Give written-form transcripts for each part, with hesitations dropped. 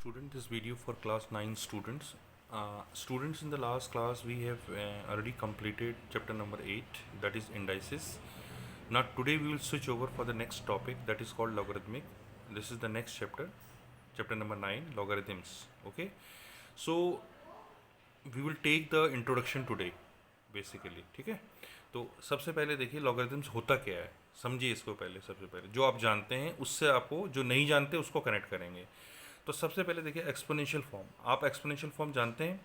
student, this video for class 9 students. Students, in the last class we have already completed chapter number 8, that is indices. Now today we will switch over for the next topic, that is called logarithmic. This is the next chapter, chapter number 9, logarithms. Okay, so we will take the introduction today basically. ठीक है, तो सबसे पहले देखिए logarithms होता क्या है, समझिए इसको पहले. सबसे पहले जो आप जानते हैं उससे आपको जो नहीं जानते उसको कनेक्ट करेंगे. तो सबसे पहले देखिए एक्सपोनेंशियल फॉर्म. आप एक्सपोनेंशियल फॉर्म जानते हैं,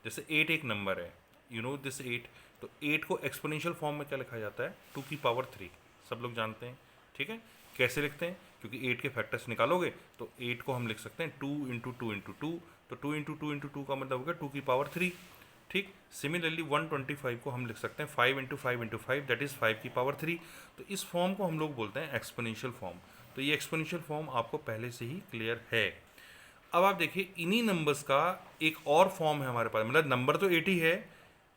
जैसे 8 एक नंबर है, यू नो दिस 8. तो 8 को एक्सपोनेंशियल फॉर्म में क्या लिखा जाता है, 2 की पावर 3. सब लोग जानते हैं. ठीक है, कैसे लिखते हैं, क्योंकि 8 के फैक्टर्स निकालोगे तो 8 को हम लिख सकते हैं 2 इंटू टू इंटू टू. तो 2 इंटू टू इंटू टू का मतलब हो गया 2 की पावर 3. ठीक, सिमिलरली 125 को हम लिख सकते हैं 5 into five into five, that is 5 की पावर 3. तो इस फॉर्म को हम लोग बोलते हैं एक्सपोनेंशियल फॉर्म. तो ये एक्सपोनेंशियल फॉर्म आपको पहले से ही क्लियर है. अब आप देखिए इन्हीं नंबर्स का एक और फॉर्म है हमारे पास, मतलब नंबर तो 80 है,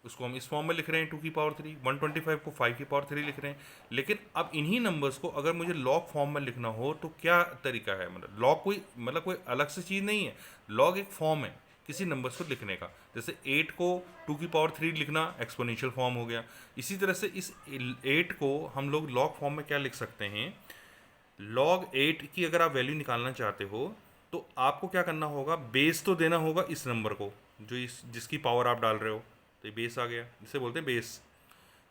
उसको हम इस फॉर्म में लिख रहे हैं 2 की पावर 3. 125 को 5 की पावर 3 लिख रहे हैं. लेकिन अब इन्हीं नंबर्स को अगर मुझे लॉग फॉर्म में लिखना हो तो क्या तरीका है, मतलब लॉग कोई मतलब कोई अलग से चीज़ नहीं है. लॉग एक फॉर्म है किसी नंबर्स को लिखने का. जैसे 8 को 2 की पावर 3 लिखना एक्सपोनेंशियल फॉर्म हो गया. इसी तरह से इस 8 को हम लोग लॉग फॉर्म में क्या लिख सकते हैं, log 8 की अगर आप वैल्यू निकालना चाहते हो तो आपको क्या करना होगा, बेस तो देना होगा इस नंबर को, जो इस जिसकी पावर आप डाल रहे हो. तो ये बेस आ गया, इसे बोलते हैं बेस.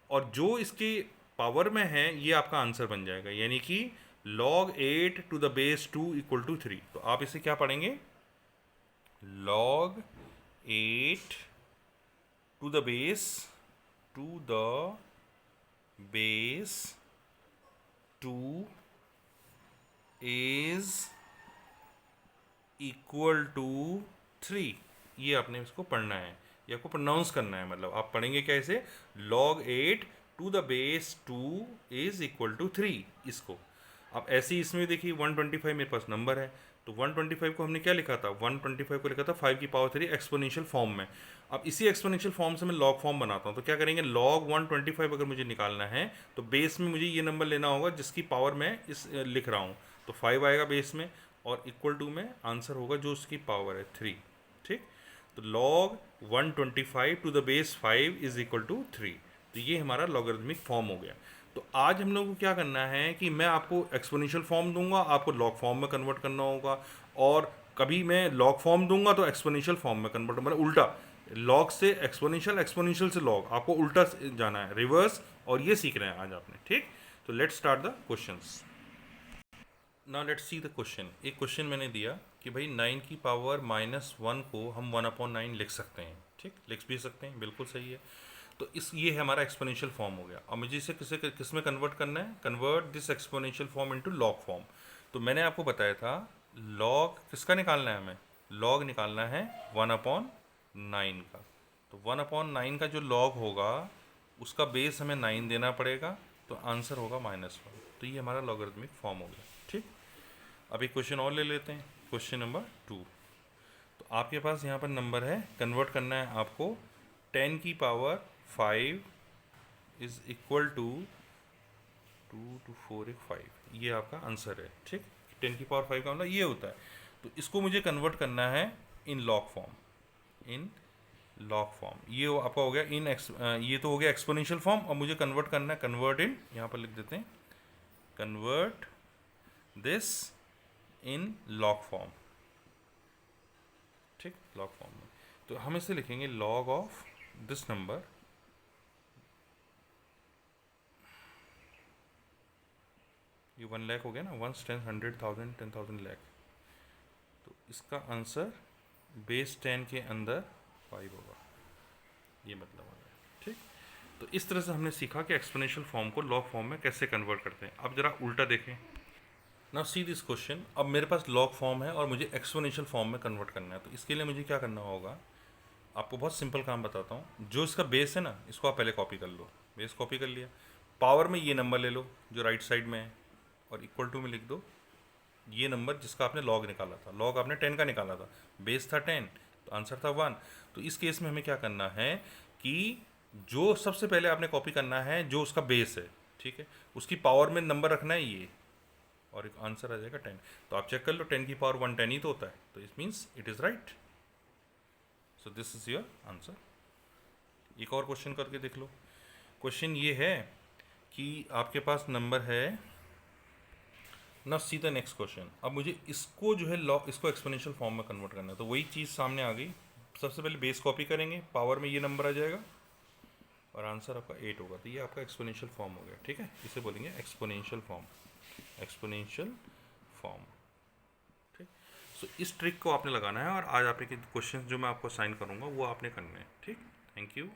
और जो इसके पावर में है ये आपका आंसर बन जाएगा, यानी कि log 8 to the base 2 equal to 3. तो आप इसे क्या पढ़ेंगे, log 8 to the base 2 is equal to 3. ये आपने इसको पढ़ना है, ये आपको प्रोनाउंस करना है. मतलब आप पढ़ेंगे कैसे, log 8 to the base 2 is equal to 3. इसको अब ऐसे ही इसमें देखिए 125 मेरे पास नंबर है, तो 125 को हमने क्या लिखा था, 125 को लिखा था 5 की पावर 3 एक्सपोनेंशियल फॉर्म में. अब इसी एक्सपोनेंशियल फॉर्म से मैं लॉग फॉर्म बनाता हूँ. तो क्या करेंगे, log 125 अगर मुझे निकालना है तो बेस में मुझे ये नंबर लेना होगा जिसकी पावर मैं इस लिख रहा हूँ. तो 5 आएगा बेस में, और इक्वल टू में आंसर होगा जो उसकी पावर है 3. ठीक, तो log 125 to the base 5 is equal to 3. तो ये हमारा लॉगरिथमिक फॉर्म हो गया. तो आज हम लोग को क्या करना है कि मैं आपको एक्सपोनेंशियल फॉर्म दूंगा, आपको लॉग फॉर्म में कन्वर्ट करना होगा. और कभी मैं लॉग फॉर्म दूंगा तो एक्सपोनेंशियल फॉर्म में कन्वर्ट, मतलब उल्टा, लॉग से एक्सपोनेंशियल, एक्सपोनेंशियल से लॉग, आपको उल्टा जाना है, रिवर्स. और ये सीख रहे हैं आज आपने. ठीक, तो let's start the questions. Now let's see the question. एक क्वेश्चन मैंने दिया कि भाई 9 की पावर -1 को हम 1/9 लिख सकते हैं. ठीक, लिख भी सकते हैं, बिल्कुल सही है. तो इस ये है हमारा एक्सपोनेंशियल फॉर्म हो गया. अब मुझे इसे किस में कन्वर्ट करना है, convert this exponential form into log form. तो मैंने आपको बताया था लॉग किसका निकालना है, हमें लॉग निकालना है 1/9 का. तो 1/9 का जो लॉग होगा उसका बेस हमें 9 देना पड़ेगा, तो आंसर होगा -1. तो ये हमारा लॉगरिथमिक फॉर्म हो गया. ठीक, अब एक क्वेश्चन और ले लेते हैं, क्वेश्चन नंबर 2. तो आपके पास यहाँ पर नंबर है, कन्वर्ट करना है आपको 10 की power 5 is equal to 2 to 4 एक 5. ये आपका आंसर है. ठीक, 10 की पावर 5 का मतलब ये होता है. तो इसको मुझे कन्वर्ट करना है इन लॉग फॉर्म, इन लॉग फॉर्म. ये आपका हो गया इन ये तो हो गया एक्सपोनेंशियल फॉर्म. और मुझे कन्वर्ट करना है, कन्वर्ट इन, यहाँ पर लिख देते हैं convert this in log form. ठीक, लॉग फॉर्म में तो हम इसे लिखेंगे लॉग ऑफ दिस नंबर ये 1 लाख हो गया ना, 1 10 100,000 10,000 लाख. तो इसका आंसर बेस 10 के अंदर 5 होगा, ये मतलब हो गया. ठीक, तो इस तरह से हमने सीखा कि एक्सपोनेंशियल फॉर्म को लॉग फॉर्म में कैसे कन्वर्ट करते हैं. अब जरा उल्टा देखें. Now see this question. अब मेरे पास लॉग फॉर्म है और मुझे एक्सपोनेंशियल फॉर्म में कन्वर्ट करना है. तो इसके लिए मुझे क्या करना होगा, आपको बहुत सिंपल काम बताता हूँ. जो इसका बेस है ना, इसको आप पहले कॉपी कर लो. बेस कॉपी कर लिया, पावर में ये नंबर ले लो जो राइट साइड में है, और इक्वल टू में लिख दो ये नंबर जिसका आपने लॉग निकाला था. लॉग आपने 10 का निकाला था, बेस था 10, तो आंसर था 1. तो इस केस में हमें क्या करना है कि जो सबसे पहले आपने कॉपी करना है जो उसका बेस है, ठीक है, उसकी पावर में नंबर रखना है ये, और एक आंसर आ जाएगा 10। तो आप चेक कर लो 10 की पावर 1 10 ही तो होता है, तो it means it is right. So this is your answer. एक और क्वेश्चन करके देख लो। क्वेश्चन ये है कि आपके पास नंबर है ना, सी द नेक्स्ट क्वेश्चन। अब मुझे इसको जो है लॉग, इसको एक्सपोनेंशियल फॉर्म में कन्वर्ट करना है। तो वही चीज़ सामने आ गई। सबसे पहले बेस कॉपी करेंगे, पावर में ये नंबर आ जाएगा और आंसर आपका 8 होगा। तो ये आपका एक्सपोनेंशियल फॉर्म हो गया, ठीक है। इसे बोलेंगे एक्सपोनेंशियल फॉर्म, एक्सपोनेंशियल फॉर्म, ठीक। सो इस ट्रिक को आपने लगाना है और आज आपके क्वेश्चन जो मैं आपको साइन करूँगा वो आपने करने हैं, ठीक। Thank you.